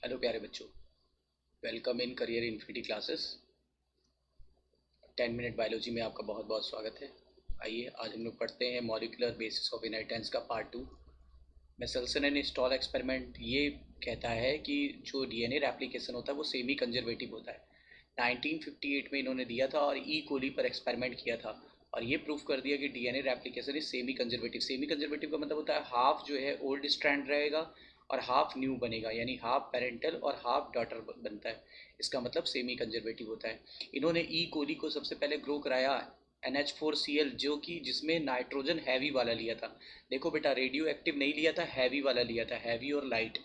Hello प्यारे बच्चों, welcome in career infinity classes. 10 minute biology में आपका बहुत बहुत स्वागत है। आइए आज हम लोग पढ़ते हैं मॉलिक्यूलर बेसिस ऑफ इनहेरिटेंस का पार्ट 2। मेसल्सन एंड स्टॉल एक्सपेरिमेंट ये कहता है कि जो डीएनए रेप्लिकेशन होता है वो सेमी कंजर्वेटिव होता है। 1958 में इन्होंने दिया था और ई कोली पर एक्सपेरिमेंट किया था और ये प्रूफ कर दिया कि DNA replication is semi conservative. Semi conservative का मतलब होता है हाफ जो है ओल्ड स्ट्रैंड रहेगा और हाफ न्यू बनेगा, यानी हाफ पेरेंटल और हाफ डॉटर बनता है। इसका मतलब सेमी कंजर्वेटिव होता है। इन्होंने ई कोली को सबसे पहले ग्रो कराया NH4Cl, जो कि जिसमें नाइट्रोजन हैवी वाला लिया था। देखो बेटा, रेडियो एक्टिव नहीं लिया था, हैवी वाला लिया था, हैवी और लाइट।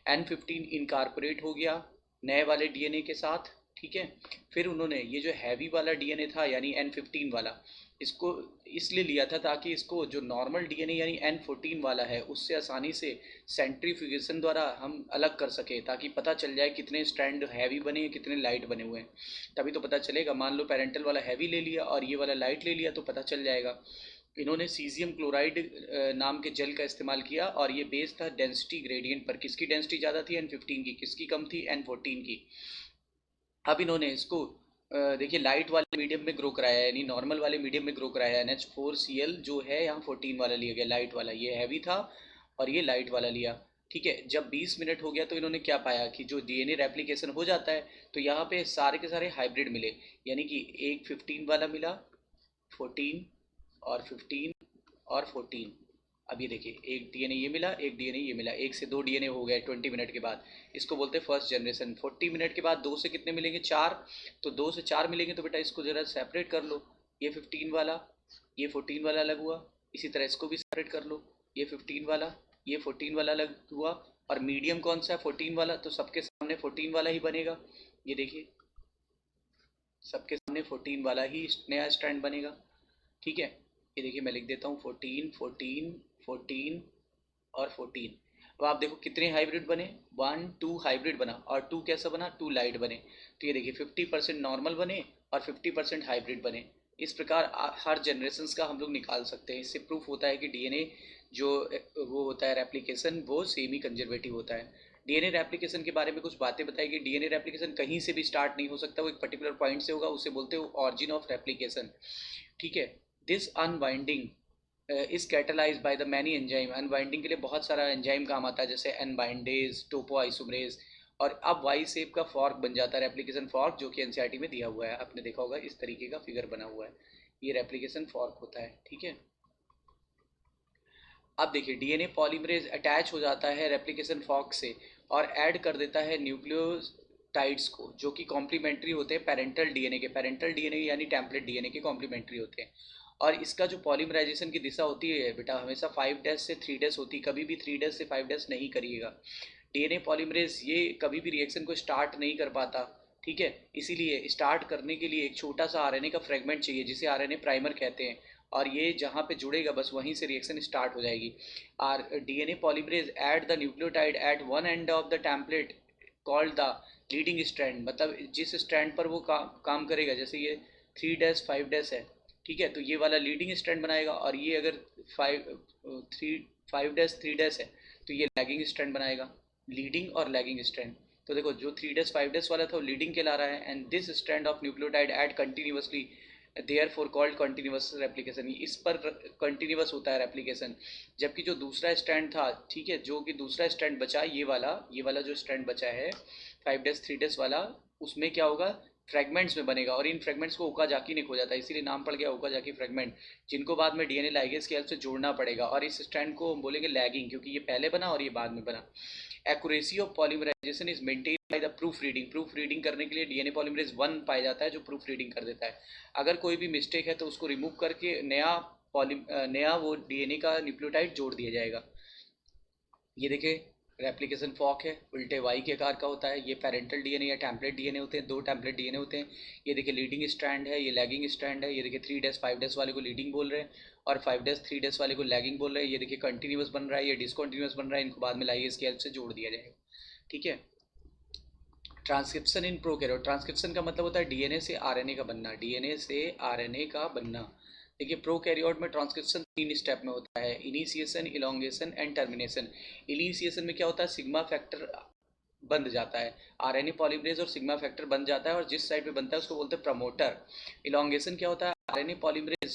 N15 इनकारपोरेट हो गया नए वाले डीएनए के साथ। ठीक है, फिर उन्होंने ये जो हैवी वाला डीएनए था यानी N15 वाला, इसको इसलिए लिया था ताकि इसको जो नॉर्मल डीएनए यानी N14 वाला है उससे आसानी से सेंट्रीफ्यूगेशन द्वारा हम अलग कर सके, ताकि पता चल जाए कितने स्ट्रैंड हैवी बने हैं कितने लाइट बने हुए हैं। तभी तो पता चलेगा। मान लो पेरेंटल वाला हैवी ले लिया और ये वाला लाइट ले लिया तो पता चल जाएगा। इन्होंने सीजियम क्लोराइड नाम के जेल का इस्तेमाल किया और ये बेस्ड था डेंसिटी ग्रेडियंट पर। किसकी डेंसिटी ज़्यादा थी? N15 की। किसकी कम थी? N14 की। अब इन्होंने इसको देखिए लाइट वाले मीडियम में ग्रो कराया है, यानी नॉर्मल वाले मीडियम में ग्रो कराया है। NH4Cl जो है यहाँ 14 वाला लिया गया, लाइट वाला। ये हैवी था और ये लाइट वाला लिया। ठीक है, जब 20 मिनट हो गया तो इन्होंने क्या पाया कि जो डीएनए रेप्लिकेशन हो जाता है तो यहाँ पे सारे के सारे हाइब्रिड मिले, यानी कि एक 15 वाला मिला, 14 और 15 और 14। अब ये देखिए, एक डीएनए ये मिला, एक डीएनए ये मिला, एक से दो डीएनए हो गए 20 मिनट के बाद। इसको बोलते हैं फर्स्ट जनरेशन। 40 मिनट के बाद दो से कितने मिलेंगे? चार। तो दो से चार मिलेंगे तो बेटा इसको ज़रा सेपरेट कर लो। ये 15 वाला, ये 14 वाला अलग हुआ। इसी तरह इसको भी सेपरेट कर लो। ये 15 वाला, ये 14 वाला अलग हुआ। और मीडियम कौन सा है? 14 वाला। तो सबके सामने 14 वाला ही बनेगा। ये देखिए, सबके सामने 14 वाला ही नया स्ट्रैंड बनेगा। ठीक है, ये देखिए मैं लिख देता हूँ 14 14 14 और 14। अब आप देखो कितने हाइब्रिड बने? 1 2 हाइब्रिड बना और 2 कैसा बना? 2 लाइट बने। तो ये देखिए 50% नॉर्मल बने और 50% हाइब्रिड बने। इस प्रकार हर जनरेशन का हम लोग निकाल सकते हैं। इससे प्रूफ होता है कि डीएनए जो वो होता है रेप्लिकेशन, वो सेमी कंजर्वेटिव होता है। डीएनए रेप्लिकेशन के बारे में कुछ बातें बताई कि डीएनए रेप्लिकेशन कहीं से भी स्टार्ट नहीं हो सकता, वो एक पर्टिकुलर पॉइंट से होगा, उसे बोलते हैं ऑरिजिन ऑफ रेप्लिकेशन। ठीक है, this unwinding is catalyse by the many enzyme. Unbinding के लिए बहुत सारा एंजाइम काम आता है, जैसे एनबाइंडेज, टोपो आइसोमरेज। और अब वाई शेप का फॉर्क बन जाता है, रेप्लिकेशन फॉर्क, जो कि एनसीईआरटी में दिया हुआ है। आपने देखा होगा इस तरीके का फिगर बना हुआ है, ये रेप्लिकेशन फॉर्क होता है। ठीक है, अब देखिए डीएनए पॉलीमरेज अटैच हो जाता है रेप्लिकेशन फॉर्क से और ऐड कर देता है न्यूक्लियोटाइड्स को, जो कि कॉम्प्लीमेंट्री होते हैं पेरेंटल डीएनए के। पेरेंटल डीएनए यानी टेम्पलेट डीएनए के कॉम्प्लीमेंट्री होते हैं। और इसका जो पॉलीमराइजेशन की दिशा होती है बेटा, हमेशा 5' से 3' होती है, कभी भी 3' से 5' नहीं करिएगा। डीएनए पॉलीमरेज ये कभी भी रिएक्शन को स्टार्ट नहीं कर पाता। ठीक है, इसीलिए स्टार्ट करने के लिए एक छोटा सा आरएनए का फ्रेगमेंट चाहिए, जिसे आरएनए प्राइमर कहते हैं। और ये जहाँ पे जुड़ेगा बस वहीं से रिएक्शन स्टार्ट हो जाएगी। R DNA polymerase add the nucleotide at one end of the template called the leading strand. मतलब जिस स्ट्रैंड पर वो काम करेगा, जैसे ये 3' 5' है। ठीक है, तो ये वाला लीडिंग स्ट्रैंड बनाएगा और ये अगर 5' 3' है तो ये लैगिंग स्ट्रैंड बनाएगा। लीडिंग और लैगिंग स्ट्रैंड। तो देखो जो 3' 5' वाला था वो लीडिंग कहला रहा है, and this strand of nucleotide add continuously, therefore called continuous replication. इस पर कंटिन्यूस होता है रेप्लिकेशन। जबकि जो दूसरा स्टैंड था, ठीक है, जो कि दूसरा स्टैंड बचा ये वाला जो स्टैंड बचा है 5' 3' वाला, उसमें क्या होगा? फ्रेगमेंट्स में बनेगा और इन फ्रेगमेंट्स को ओकाजाकी ने खोजा था, इसीलिए नाम पड़ गया ओकाजाकी फ्रेगमेंट, जिनको बाद में डीएनए लाइगेज की हेल्प से जोड़ना पड़ेगा। और इस स्टैंड को हम बोलेंगे लैगिंग, क्योंकि ये पहले बना और ये बाद में बना। Accuracy of polymerization is maintain by the proof reading. Proof reading करने के लिए डीएनए पॉलीमरेज 1 पाया जाता है जो प्रूफ रीडिंग कर देता है। अगर कोई भी मिस्टेक है तो उसको रिमूव करके नया वो डीएनए का न्यूक्लियोटाइड जोड़ दिया जाएगा। ये देखिए रेप्लिकेशन फॉर्क है, उल्टे वाई के आकार का होता है। ये पेरेंटल डीएनए या टेम्पलेट डीएनए होते हैं, दो टेम्पलेट डीएनए होते हैं। ये देखिए लीडिंग स्ट्रैंड है, ये लैगिंग स्ट्रैंड है। ये देखिए 3' 5' वाले को लीडिंग बोल रहे हैं और 5' 3' वाले को लैगिंग बोल रहे हैं। ये देखिए कंटिन्यूस बन रहा है, ये डिसकंटिन्यूस बन रहा है। इनको बाद में लाइगेज की हेल्प से जोड़ दिया जाएगा। ठीक है, ट्रांसक्रिप्शन इन प्रोकैरियोट। ट्रांसक्रिप्शन का मतलब होता है डीएनए से आरएनए का बनना, डीएनए से आरएनए का बनना। देखिए प्रोकैरियोट में ट्रांसक्रिप्शन 3 स्टेप में होता है, initiation, elongation and termination. Initiation में क्या होता है? सिग्मा फैक्टर बंध जाता है, आरएनए पॉलीमरेज और सिग्मा फैक्टर बंध जाता है, और जिस साइड पे बनता है उसको बोलते हैं प्रमोटर। इलोंगेशन क्या होता है, RNA polymerase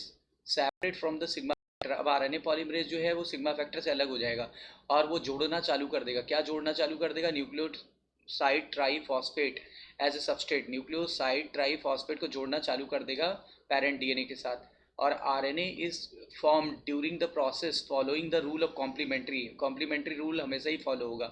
separate from the sigma factor. अब आरएनए पॉलीमरेज जो है वो सिग्मा फैक्टर से अलग हो जाएगा और वो जोड़ना चालू कर देगा। क्या जोड़ना चालू कर देगा, nucleoside triphosphate as a substrate, nucleoside triphosphate को जोड़ना चालू कर देगा पेरेंट डीएनए के साथ। और RNA is form during the process following the rule of complementary rule हमेशा ही फॉलो होगा,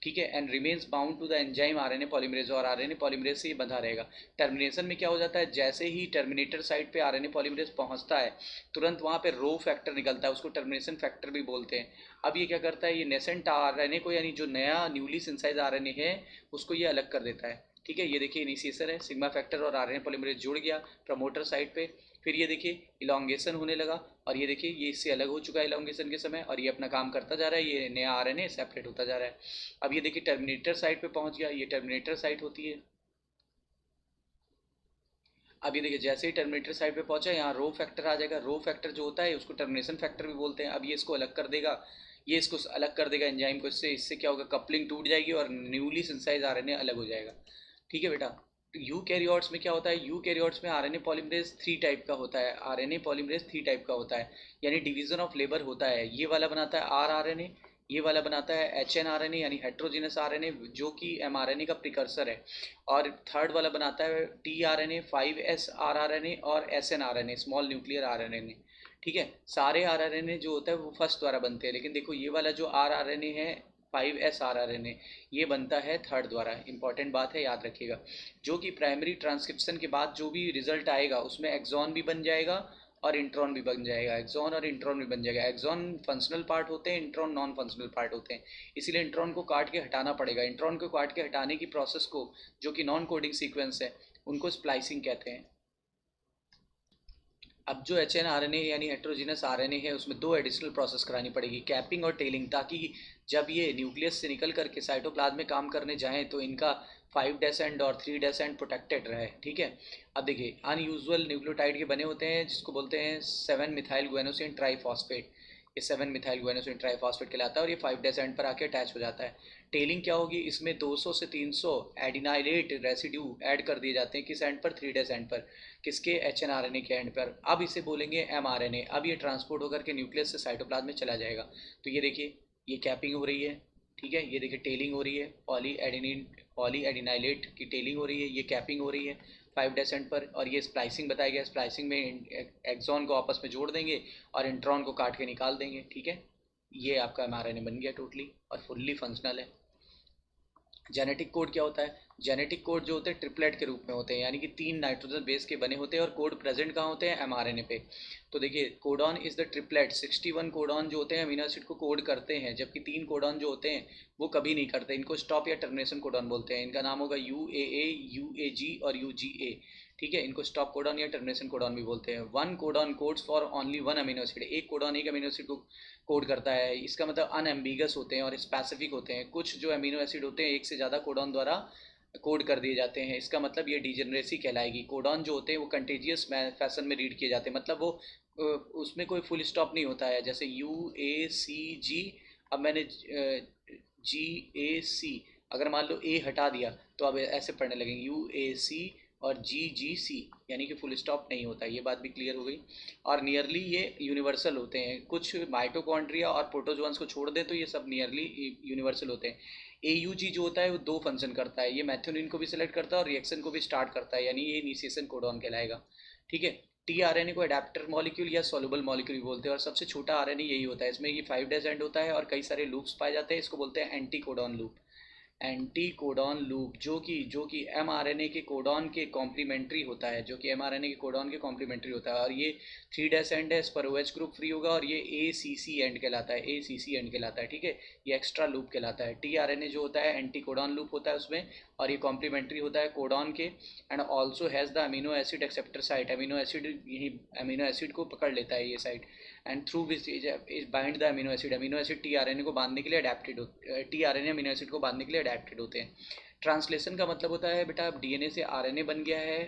ठीक है। And remains bound to the enzyme RNA polymerase, और आरएनए पॉलीमरेज से ये बंधा रहेगा। टर्मिनेशन में क्या हो जाता है, जैसे ही टर्मिनेटर साइड पे आरएनए पॉलीमरेज पहुंचता है तुरंत वहाँ पे रो फैक्टर निकलता है, उसको टर्मिनेशन फैक्टर भी बोलते हैं। अब ये क्या करता है, ये नेसेंट आरएनए को, यानी जो नया न्यूली सिंथेसाइज आरएनए है उसको ये अलग कर देता है, ठीक है। ये देखिए इनिशिएटर है, सिग्मा फैक्टर और आरएनए पॉलीमरेज जुड़ गया प्रमोटर साइड पे। फिर ये देखिए इलोंगेशन होने लगा, और ये देखिए ये इससे अलग हो चुका है इलोंगेशन के समय, और ये अपना काम करता जा रहा है, ये नया आरएनए सेपरेट होता जा रहा है। अब ये देखिए टर्मिनेटर साइड पे पहुंच गया, ये टर्मिनेटर साइड होती है। अब ये देखिए जैसे ही टर्मिनेटर साइड पे पहुंचा, यहाँ रो फैक्टर आ जाएगा। रो फैक्टर जो होता है उसको टर्मिनेशन फैक्टर भी बोलते हैं। अब ये इसको अलग कर देगा, ये इसको अलग कर देगा एंजाइम को, इससे क्या होगा, कपलिंग टूट जाएगी और न्यूली सिंथेसाइज आरएनए अलग हो जाएगा, ठीक है बेटा। यू कैरियोट्स में क्या होता है, यू कैरियोट्स में आरएनए पॉलीमरेज 3 टाइप का होता है, आरएनए पॉलीमरेज 3 टाइप का होता है, यानी डिवीजन ऑफ लेबर होता है। ये वाला बनाता है आर आरएनए, ये वाला बनाता है H N R N A यानी हेट्रोजीनस आर एन ए जो कि एम आर एन ए का प्रिकर्सर है, और थर्ड वाला बनाता है T R N A, 5S R R N A और S N R N A, small nuclear R N A, ठीक है। सारे आर आर एन ए जो होता है वो फर्स्ट द्वारा बनते हैं, लेकिन देखो ये वाला जो आर आर एन ए है 5S आर आर एन ए, ये बनता है थर्ड द्वारा। इंपॉर्टेंट बात है, याद रखिएगा। जो कि प्राइमरी ट्रांसक्रिप्शन के बाद जो भी रिजल्ट आएगा उसमें एक्सॉन भी बन जाएगा और इंट्रॉन भी बन जाएगा, एक्सॉन और इंट्रॉन भी बन जाएगा। एक्सॉन फंक्शनल पार्ट होते हैं, इंट्रॉन नॉन फंक्शनल पार्ट होते हैं, इसीलिए इंट्रॉन को काट के हटाना पड़ेगा। इंट्रॉन को काट के हटाने की प्रोसेस को, जो कि नॉन कोडिंग सीक्वेंस है, उनको स्प्लाइसिंग कहते हैं। अब जो H N R N A यानी हेट्रोजीनस आर एन ए है उसमें 2 एडिशनल प्रोसेस करानी पड़ेगी, कैपिंग और टेलिंग, ताकि जब ये न्यूक्लियस से निकल करके साइटोप्लाज्म में काम करने जाएँ तो इनका 5' एंड और 3' एंड प्रोटेक्टेड रहे, ठीक है। अब देखिए अनयूजुअल न्यूक्लियोटाइड के बने होते हैं जिसको बोलते हैं 7 मिथाइल गुएनोसिन ट्राईफॉस्फेट, ये 7 मिथाइल गुएनोसिन ट्राईफॉस्फेट कहलाता है, और ये 5' एंड पर आके अटैच हो जाता है। टेलिंग क्या होगी, इसमें 200 से 300 एडिनाइलेट रेसिड्यू ऐड कर दिए जाते हैं, किस एंड पर, 3' एंड पर, किसके, H N R N A के एंड पर। अब इसे बोलेंगे एम आर एन ए। अब ये ट्रांसपोर्ट होकर के न्यूक्लियस से साइटोप्लाज्म में चला जाएगा। तो ये देखिए ये कैपिंग हो रही है, ठीक है, ये देखिए टेलिंग हो रही है, पॉली एडिनाइलेट की टेलिंग हो रही है, ये कैपिंग हो रही है 5' पर, और ये स्प्लाइसिंग बताया गया। स्प्लाइसिंग में एक्सॉन को आपस में जोड़ देंगे और इंट्रॉन को काट के निकाल देंगे, ठीक है। ये आपका एम आर एन ए बन गया टोटली और फुल्ली फंक्शनल है। जेनेटिक कोड क्या होता है, जेनेटिक कोड जो होते हैं ट्रिपलेट के रूप में होते हैं, यानी कि 3 नाइट्रोजन बेस के बने होते हैं, और कोड प्रेजेंट कहाँ होते हैं, एमआरएनए पे। तो देखिए codon is the triplet, 61 codon जो होते हैं अमीनो एसिड को कोड करते हैं, जबकि 3 कोडॉन जो होते हैं वो कभी नहीं करते। इनको स्टॉप या टर्मिनेशन कोडॉन बोलते हैं, इनका नाम होगा UAA, UAG और UGA, ठीक है। इनको स्टॉप कोडॉन या टर्मिनेशन कोडॉन भी बोलते हैं। 1 codon codes for only 1 amino acid, एक कोडॉन एक अमीनो एसिड को कोड करता है। इसका मतलब अनएम्बिगस होते हैं और स्पेसिफिक होते हैं। कुछ जो अमीनो एसिड होते हैं एक से ज़्यादा कोडॉन द्वारा कोड कर दिए जाते हैं, इसका मतलब ये डिजेनरेसी कहलाएगी। कोडॉन जो होते हैं वो कंटेजियस फैशन में रीड किए जाते हैं, मतलब वो उसमें कोई फुल स्टॉप नहीं होता है, जैसे UACG। अब मैंने GAC, अगर मान लो ए हटा दिया तो अब ऐसे पढ़ने लगेंगे UAC और GGC, यानी कि फुल स्टॉप नहीं होता, ये बात भी क्लियर हो गई। और नियरली ये यूनिवर्सल होते हैं, कुछ माइटोकॉन्ड्रिया और प्रोटोजोन्स को छोड़ दें तो ये सब नियरली यूनिवर्सल होते हैं। AUG जो होता है वो 2 फंक्शन करता है, ये मैथ्योनिन को भी सिलेक्ट करता है और रिएक्शन को भी स्टार्ट करता है, यानी ये इनिशिएशन कोडॉन कहलाएगा, ठीक है। tRNA को अडेप्टर मॉलिक्यूल या सॉल्युबल मॉलिक्यूल बोलते हैं, और सबसे छोटा RNA यही होता है, इसमें ये 5' एंड होता है और कई सारे लूप्स पाए जाते हैं, इसको बोलते हैं anti codon loop. Anti codon loop जो कि एमआरएनए के कोडॉन के कॉम्प्लीमेंट्री होता है, जो कि एमआरएनए के कोडॉन के कॉम्प्लीमेंट्री होता है, और ये 3' एंड है, इस पर OH ग्रुप फ्री होगा, और ये ACC एंड कहलाता है, ACC एंड कहलाता है, ठीक है। ये एक्स्ट्रा लूप कहलाता है। tRNA जो होता है एंटी कोडॉन लूप होता है उसमें, और ये कॉम्प्लीमेंट्री होता है कोडॉन के, and also has the amino acid acceptor site, amino acid यही अमीनो एसिड को पकड़ लेता है ये site, and through which is bind the amino acid tRNA को बांधने के लिए अडेप्टेड tRNA अमीनो एसिड को बांधने के लिए अडेप्टेड होते हैं। ट्रांसलेशन का मतलब होता है बेटा अब DNA से RNA बन गया है,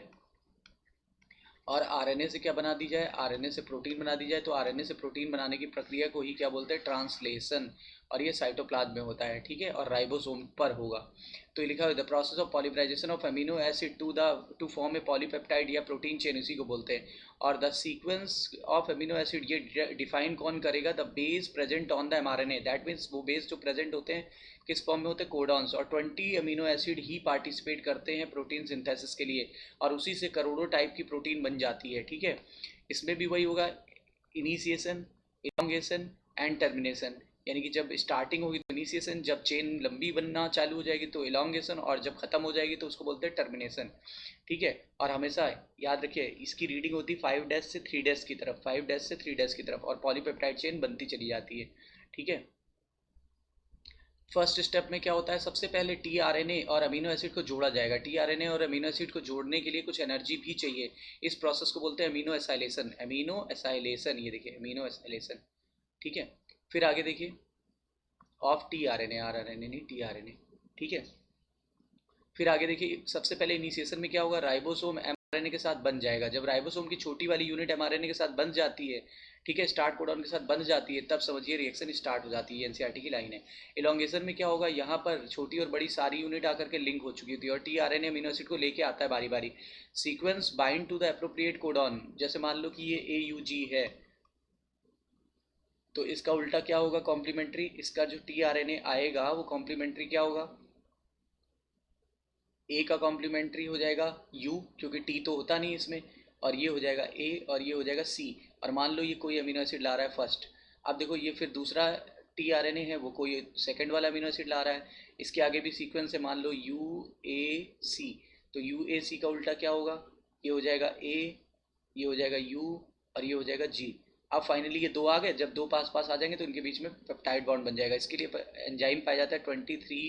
और आरएनए से क्या बना दी जाए, आरएनए से प्रोटीन बना दी जाए। तो आरएनए से प्रोटीन बनाने की प्रक्रिया को ही क्या बोलते हैं, ट्रांसलेशन। और ये साइटोप्लाज्म में होता है, ठीक है, और राइबोसोम पर होगा। तो ये लिखा हुआ the process of polymerization of amino acid to form a polypeptide या प्रोटीन चेन, इसी को बोलते हैं। और the sequence of amino acid ये डिफाइन कौन करेगा, the base present on the mRNA. That means वो बेस जो प्रेजेंट होते हैं किस फॉर्म में होते हैं, कोडॉन्स। और 20 अमीनो एसिड ही पार्टिसिपेट करते हैं प्रोटीन सिंथेसिस के लिए, और उसी से करोड़ों टाइप की प्रोटीन बन जाती है, ठीक है। इसमें भी वही होगा, इनिशिएशन, इलोंगेशन एंड टर्मिनेशन। यानी कि जब स्टार्टिंग होगी तो इनिशिएशन, जब चेन लंबी बनना चालू हो जाएगी तो इलोंगेशन, और जब खत्म हो जाएगी तो उसको बोलते हैं टर्मिनेशन, ठीक है। और हमेशा याद रखिए इसकी रीडिंग होती है 5 डैश से 3 डैश की तरफ, 5 डैश से 3 डैश की तरफ, और पॉलीपेप्टाइड चेन बनती चली जाती है, ठीक है। फर्स्ट स्टेप में क्या होता है, सबसे पहले टीआरएनए और अमीनो एसिड को जोड़ा जाएगा। टीआरएनए और अमीनो एसिड को जोड़ने के लिए कुछ एनर्जी भी चाहिए। इस प्रोसेस को बोलते हैं अमीनो एसाइलेशन, अमीनो एसाइलेशन, ये देखिए अमीनो एसाइलेशन, ठीक है। फिर आगे देखिए, ऑफ टीआरएनए, आरआरएनए नहीं टीआरएनए, ठीक है। फिर आगे देखिए, सबसे पहले इनिशिएशन में क्या होगा, राइबोसोम एमआरएनए के साथ बन जाएगा। जब राइबोसोम की छोटी वाली यूनिट एमआरएनए के साथ बन जाती है, ठीक है, स्टार्ट कोडॉन के साथ बन जाती है, तब समझिए रिएक्शन स्टार्ट हो जाती है। एनसीईआरटी की लाइन है। इलोंगेशन में क्या होगा, यहाँ पर छोटी और बड़ी सारी यूनिट आकर के लिंक हो चुकी होती है, और टीआरएनए अमीनो एसिड को लेके आता है बारी बारी। Sequence bind to the appropriate codon, जैसे मान लो कि ये AUG है, तो इसका उल्टा क्या होगा, कॉम्प्लीमेंट्री। इसका जो टीआरएनए आएगा वो कॉम्प्लीमेंट्री क्या होगा, ए का कॉम्प्लीमेंट्री हो जाएगा यू, क्योंकि टी तो होता नहीं इसमें, और ये हो जाएगा ए, और ये हो जाएगा सी। और मान लो ये कोई अमीनो एसिड ला रहा है फर्स्ट, अब देखो ये फिर दूसरा टीआरएनए है, वो कोई सेकंड वाला अमीनो एसिड ला रहा है। इसके आगे भी सीक्वेंस है, मान लो UAC, तो UAC का उल्टा क्या होगा, ये हो जाएगा ए, ये हो जाएगा यू, और ये हो जाएगा जी। अब फाइनली ये दो आ गए, जब दो पास पास आ जाएंगे तो इनके बीच में पेप्टाइड बॉन्ड बन जाएगा। इसके लिए एंजाइम पाया जाता है 23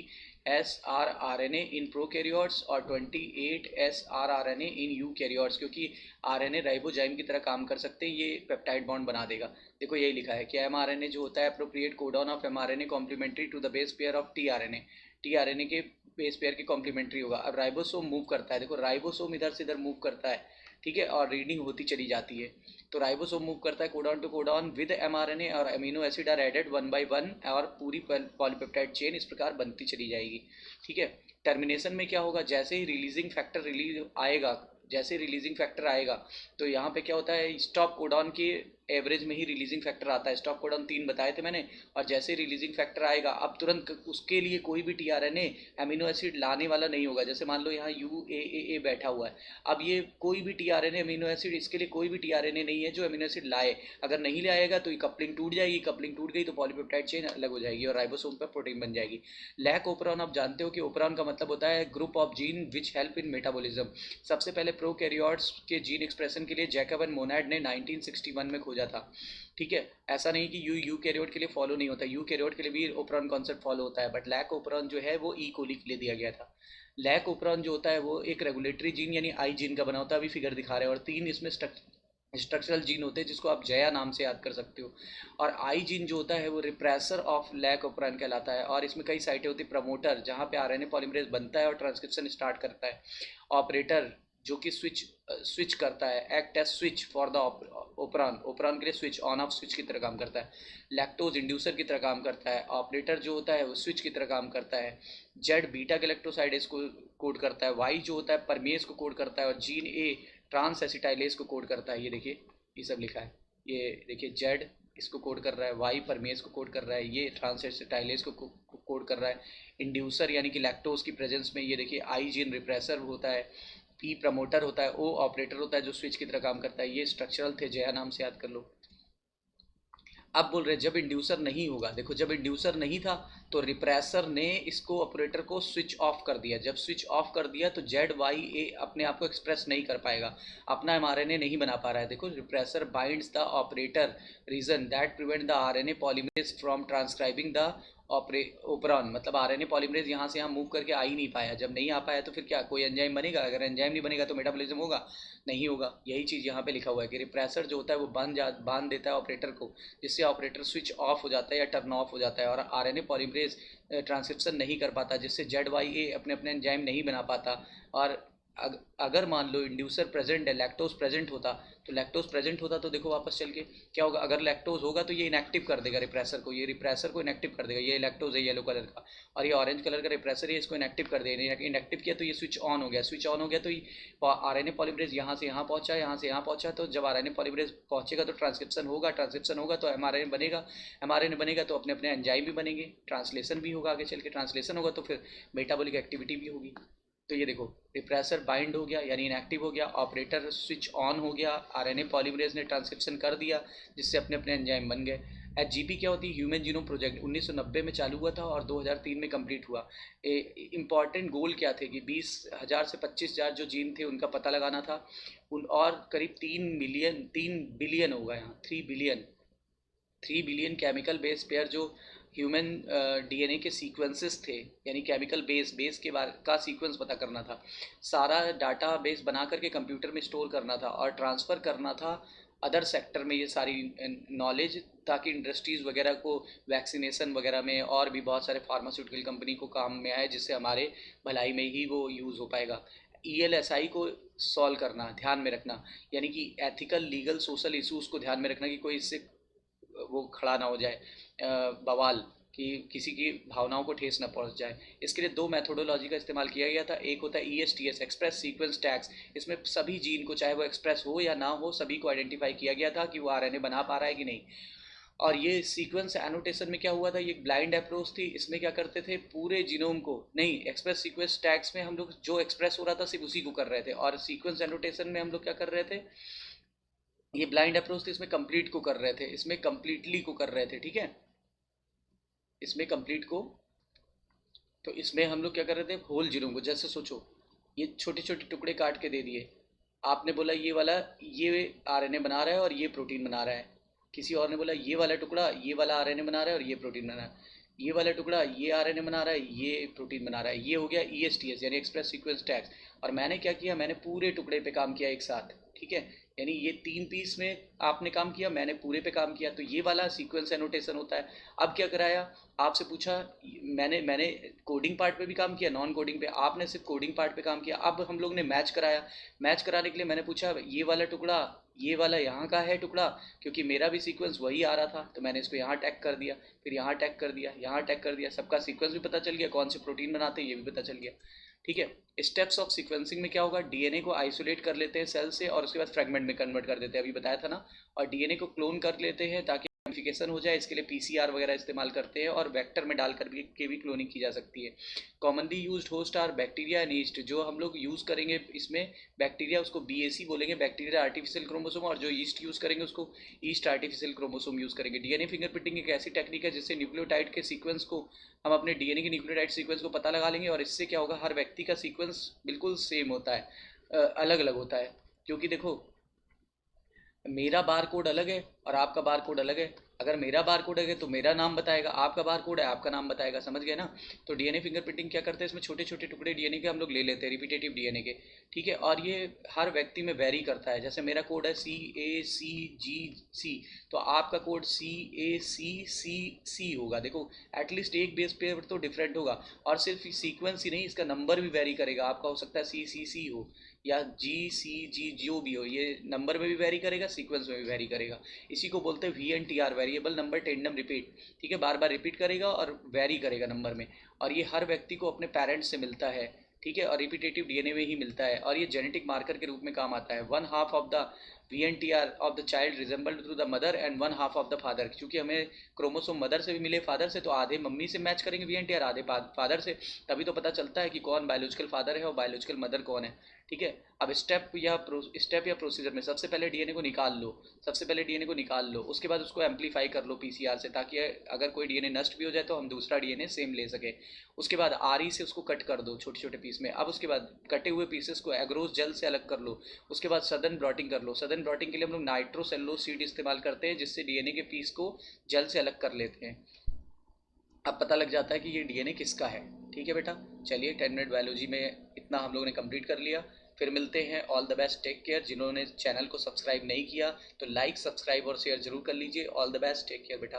SrRNA इन प्रोकैरियोट्स और 28 SrRNA इन यूकैरियोट्स, क्योंकि आरएनए राइबोजाइम की तरह काम कर सकते हैं, ये पेप्टाइड बॉन्ड बना देगा। देखो यही लिखा है कि एमआरएनए जो होता है appropriate codon of mRNA complementary to the base pair of tRNA, tRNA के बेस पेयर के कॉम्प्लीमेंट्री होगा। अब राइबोसोम मूव करता है, देखो राइबोसोम इधर से इधर मूव करता है, ठीक है, और रीडिंग होती चली जाती है। तो राइबोसोम मूव करता है codon to codon with mRNA, और amino acid are added 1 by 1, और पूरी पॉलीपेप्टाइड चेन इस प्रकार बनती चली जाएगी, ठीक है। टर्मिनेशन में क्या होगा, जैसे ही रिलीजिंग फैक्टर रिलीज आएगा, जैसे रिलीजिंग फैक्टर आएगा तो यहाँ पे क्या होता है, स्टॉप कोडॉन के एवरेज में ही रिलीजिंग फैक्टर आता है। स्टॉप कोडॉन 3 बताए थे मैंने, और जैसे रिलीजिंग फैक्टर आएगा अब तुरंत उसके लिए कोई भी टीआरएनए अमीनो एसिड लाने वाला नहीं होगा। जैसे मान लो यहाँ UAA बैठा हुआ है, अब ये कोई भी टीआरएनए अमीनो एसिड, इसके लिए कोई भी टीआरएनए नहीं है जो अमीनो एसिड लाए। अगर नहीं लाएगा तो ये कपलिंग टूट जाएगी, कपलिंग टूट गई तो पॉलीपेप्टाइड चेन अलग हो जाएगी और राइबोसोम पर प्रोटीन बन जाएगी। लैक ओपरॉन, आप जानते हो कि ओपरॉन का मतलब होता है group of gene which help in metabolism. सबसे पहले प्रोकैरियोट्स के जीन एक्सप्रेशन के लिए जैकब एंड मोनाड ने 1961 में खोजा था, ठीक है। ऐसा नहीं कि यूकैरियोट के लिए फॉलो नहीं होता, यूकैरियोट के लिए भी ओपरॉन कॉन्सेप्ट फॉलो होता है, बट लैक ओपरॉन जो है वो ई कोली के लिए दिया गया था। लैक ओपरॉन जो होता है वो एक रेगुलेटरी जीन यानी आई जीन का बना होता है, अभी फिगर दिखा रहे हैं, और 3 इसमें स्ट्रक्चरल जीन होते हैं जिसको आप जया नाम से याद कर सकते हो। और आई जीन जो होता है वो रिप्रेसर ऑफ लैक ओपरॉन कहलाता है, और इसमें कई साइटें होती है, प्रमोटर जहाँ पे आरएनए पॉलीमरेज बनता है और ट्रांसक्रिप्शन स्टार्ट करता है, ऑपरेटर जो कि स्विच करता है, act as switch for the operon, operon के लिए स्विच ऑन ऑफ स्विच की तरह काम करता है, लैक्टोज इंड्यूसर की तरह काम करता है, ऑपरेटर जो होता है वो स्विच की तरह काम करता है, जेड बीटा गैलेक्टोसाइडेज को कोड करता है, वाई जो होता है परमेज को कोड करता है, और जीन ए ट्रांस एसिटाइलेज को कोड करता है। ये देखिए ये सब लिखा है, ये देखिए जेड इसको कोड कर रहा है, वाई परमेज को कोड कर रहा है, ये ट्रांस एसिटाइलेज को कोड कर रहा है, इंड्यूसर यानी कि लैक्टोज की प्रेजेंस में ये देखिए आई जीन रिप्रेसर होता है, पी प्रमोटर होता है, ओ ऑपरेटर होता है जो स्विच की तरह काम करता है। ये स्ट्रक्चरल थे, जया नाम से याद कर लो। अब बोल रहे जब इंड्यूसर नहीं होगा, देखो जब इंड्यूसर नहीं था तो रिप्रेसर ने इसको ऑपरेटर को स्विच ऑफ कर दिया, जब स्विच ऑफ कर दिया तो ZYA अपने आप को एक्सप्रेस नहीं कर पाएगा, अपना एमआरएनए नहीं बना पा रहा है। देखो repressor binds the operator region that prevent the RNA polymerase from transcribing the operon, मतलब आरएनए पॉलीमरेज यहाँ से यहाँ मूव करके आ ही नहीं पाया। जब नहीं आ पाया तो फिर क्या कोई एंजाइम बनेगा, अगर एंजाइम नहीं बनेगा तो मेटाबॉलिज्म होगा नहीं होगा। यही चीज़ यहाँ पे लिखा हुआ है कि रिप्रेसर जो होता है वो बांध देता है ऑपरेटर को, जिससे ऑपरेटर स्विच ऑफ हो जाता है या टर्न ऑफ हो जाता है, और आरएनए पॉलीमरेज ट्रांसक्रिप्शन नहीं कर पाता, जिससे ZYA अपने अपने एंजाइम नहीं बना पाता, और अगर मान लो इंड्यूसर प्रेजेंट है, लैक्टोज प्रेजेंट होता, तो लैक्टोज प्रेजेंट होता तो देखो वापस चल के क्या होगा, अगर लैक्टोज होगा तो ये इनएक्टिव कर देगा रिप्रेसर को, ये रिप्रेसर को इनएक्टिव कर देगा। ये लैक्टोज है येलो कलर का, और ये ऑरेंज कलर का रिप्रेसर है, इसको इनएक्टिव कर देगा। इनएक्टिव किया तो ये स्विच ऑन हो गया, स्विच ऑन हो गया तो आरएनए पॉलीमरेज यहाँ से यहाँ पहुँचा, यहाँ से यहाँ पहुँचा। तो जब आरएनए पॉलीमरेज पहुँचेगा तो ट्रांसक्रिप्शन होगा, ट्रांसक्रिप्शन होगा तो एमआरएनए बनेगा, एमआरएनए बनेगा तो अपने अपने एंजाइम भी बनेंगे, ट्रांसलेशन भी होगा, आगे चल के ट्रांसलेशन होगा तो फिर मेटाबॉलिक एक्टिविटी भी होगी। तो ये देखो रिप्रेसर बाइंड हो गया यानी इनएक्टिव हो गया, ऑपरेटर स्विच ऑन हो गया, आरएनए पॉलीमरेज ने ट्रांसक्रिप्शन कर दिया जिससे अपने अपने एंजाइम बन गए। एचजीपी क्या होती है, ह्यूमन जीनोम प्रोजेक्ट 1990 में चालू हुआ था और 2003 में कंप्लीट हुआ। इम्पॉर्टेंट गोल क्या थे कि 20,000 से 25,000 जो जीन थे उनका पता लगाना था, उन और करीब 3 बिलियन होगा यहाँ, 3 बिलियन केमिकल बेस पेयर जो ह्यूमन डीएनए के सीक्वेंसेस थे, यानी केमिकल बेस के बारे का सीक्वेंस पता करना था, सारा डाटा बेस बना करके कंप्यूटर में स्टोर करना था और ट्रांसफ़र करना था अदर सेक्टर में ये सारी नॉलेज, ताकि इंडस्ट्रीज़ वगैरह को वैक्सीनेशन वगैरह में और भी बहुत सारे फार्मास्यूटिकल कंपनी को काम में आए, जिससे हमारे भलाई में ही वो यूज़ हो पाएगा। ईएलएसआई को सॉल्व करना, ध्यान में रखना, यानी कि एथिकल लीगल सोशल इशूज़ को ध्यान में रखना कि कोई इससे वो खड़ा ना हो जाए, बवाल कि किसी की भावनाओं को ठेस ना पहुंच जाए। इसके लिए 2 मेथोडोलॉजी का इस्तेमाल किया गया था। एक होता है ESTS, एक्सप्रेस सीक्वेंस टैग्स। इसमें सभी जीन को, चाहे वो एक्सप्रेस हो या ना हो, सभी को आइडेंटिफाई किया गया था कि वो आरएनए बना पा रहा है कि नहीं। और ये सीक्वेंस एनोटेशन में क्या हुआ था, ये एक ब्लाइंड अप्रोच थी। इसमें क्या करते थे, पूरे जीनोम को नहीं, एक्सप्रेस सीक्वेंस टैग्स में हम लोग जो एक्सप्रेस हो रहा था सिर्फ उसी को कर रहे थे, और सीक्वेंस एनोटेशन में हम लोग क्या कर रहे थे, ये ब्लाइंड अप्रोच थी, इसमें कंप्लीट को कर रहे थे, इसमें कंप्लीटली को कर रहे थे, ठीक है, इसमें कंप्लीट को। तो इसमें हम लोग क्या कर रहे थे, होल जीरो को, जैसे सोचो ये छोटे छोटे टुकड़े काट के दे दिए, आपने बोला ये वाला ये आरएनए बना रहा है और ये प्रोटीन बना रहा है, किसी और ने बोला ये वाला टुकड़ा ये वाला आरएनए बना रहा है और ये प्रोटीन बना रहा है, ये वाला टुकड़ा ये आरएनए बना रहा है ये प्रोटीन बना रहा है। ये हो गया ESTS यानी एक्सप्रेस सीक्वेंस टैग्स। और मैंने क्या किया, मैंने पूरे टुकड़े पे काम किया एक साथ, ठीक है, यानी ये 3 पीस में आपने काम किया, मैंने पूरे पे काम किया, तो ये वाला सीक्वेंस एनोटेशन होता है। अब क्या कराया, आपसे पूछा, मैंने कोडिंग पार्ट पे भी काम किया, नॉन कोडिंग पे, आपने सिर्फ कोडिंग पार्ट पे काम किया। अब हम लोग ने मैच कराया, मैच कराने के लिए मैंने पूछा ये वाला टुकड़ा ये वाला यहाँ का है टुकड़ा, क्योंकि मेरा भी सीक्वेंस वही आ रहा था, तो मैंने इसको यहाँ टैग कर दिया, फिर यहाँ टैग कर दिया, यहाँ टैग कर दिया, सबका सीक्वेंस भी पता चल गया, कौन से प्रोटीन बनाते हैं ये भी पता चल गया, ठीक है। स्टेप्स ऑफ सीक्वेंसिंग में क्या होगा, डीएनए को आइसोलेट कर लेते हैं सेल से और उसके बाद फ्रेगमेंट में कन्वर्ट कर देते हैं, अभी बताया था ना, और डीएनए को क्लोन कर लेते हैं ताकि एम्प्लीफिकेशन हो जाए। इसके लिए पीसीआर वगैरह इस्तेमाल करते हैं और वेक्टर में डाल कर के भी क्लोनिंग की जा सकती है। Commonly used host are bacteria and yeast, जो हम लोग यूज़ करेंगे इसमें बैक्टीरिया उसको बीएसी बोलेंगे, बैक्टीरिया आर्टिफिशियल क्रोमोसोम, और जो ईस्ट यूज़ करेंगे उसको ईस्ट आर्टिफिशियल क्रोमोसोम यूज़ करेंगे। डीएनए फिंगरप्रिंटिंग एक ऐसी टेक्निक है जिससे न्यूक्लियोटाइड के सीक्वेंस को, हम अपने डीएनए के न्यूक्लियोटाइड सीक्वेंस को पता लगा लेंगे, और इससे क्या होगा, हर व्यक्ति का सीक्वेंस बिल्कुल सेम होता है, अलग अलग होता है, क्योंकि देखो मेरा बार कोड अलग है और आपका बार कोड अलग है। अगर मेरा बार कोड है तो मेरा नाम बताएगा, आपका बार कोड है आपका नाम बताएगा, समझ गए ना। तो डीएनए फिंगरप्रिंटिंग क्या करते हैं, इसमें छोटे छोटे टुकड़े डीएनए के हम लोग ले लेते हैं, रिपीटेटिव डीएनए के, ठीक है, और ये हर व्यक्ति में वेरी करता है। जैसे मेरा कोड है CACGC, तो आपका कोड CACCC होगा। देखो एटलीस्ट एक बेस पेयर तो डिफरेंट होगा, और सिर्फ सीक्वेंस ही नहीं, इसका नंबर भी वेरी करेगा। आपका हो सकता है CCC हो या GCG, जो भी हो, ये नंबर में भी वेरी करेगा, सीक्वेंस में भी वेरी करेगा। इसी को बोलते हैं VNTR, variable number tandem repeat, ठीक है, बार बार रिपीट करेगा और वेरी करेगा नंबर में, और ये हर व्यक्ति को अपने पेरेंट्स से मिलता है, ठीक है, और रिपीटेटिव डीएनए में ही मिलता है, और ये जेनेटिक मार्कर के रूप में काम आता है। 1/2 of the VNTR of the child resembled to the mother and 1/2 of the father, क्योंकि हमें क्रोमोसोम मदर से भी मिले फादर से, तो आधे मम्मी से मैच करेंगे VNTR, आधे फादर से, तभी तो पता चलता है कि कौन बायोलॉजिकल फादर है और बायोलॉजिकल मदर कौन है, ठीक है। अब स्टेप या प्रोसीजर में सबसे पहले डीएनए को निकाल लो, उसके बाद उसको एम्पलीफाई कर लो पीसीआर से, ताकि अगर कोई डीएनए नष्ट भी हो जाए तो हम दूसरा डीएनए सेम ले सके। उसके बाद आरी से उसको कट कर दो छोटे छोटे पीस में। अब उसके बाद कटे हुए पीसेस को एग्रोस जेल से अलग कर लो। उसके बाद सदन ब्रॉटिंग कर लो। सदन ब्रॉटिंग के लिए हम लोग नाइट्रोसेल्युलोज सीड इस्तेमाल करते हैं, जिससे डीएनए के पीस को जेल से अलग कर लेते हैं। अब पता लग जाता है कि ये डीएनए किसका है, ठीक है बेटा। चलिए 10 मिनट बायोलॉजी में इतना हम लोगों ने कंप्लीट कर लिया। फिर मिलते हैं, all the best, take care. जिन्होंने चैनल को सब्सक्राइब नहीं किया तो लाइक, सब्सक्राइब और शेयर जरूर कर लीजिए। All the best, take care बेटा।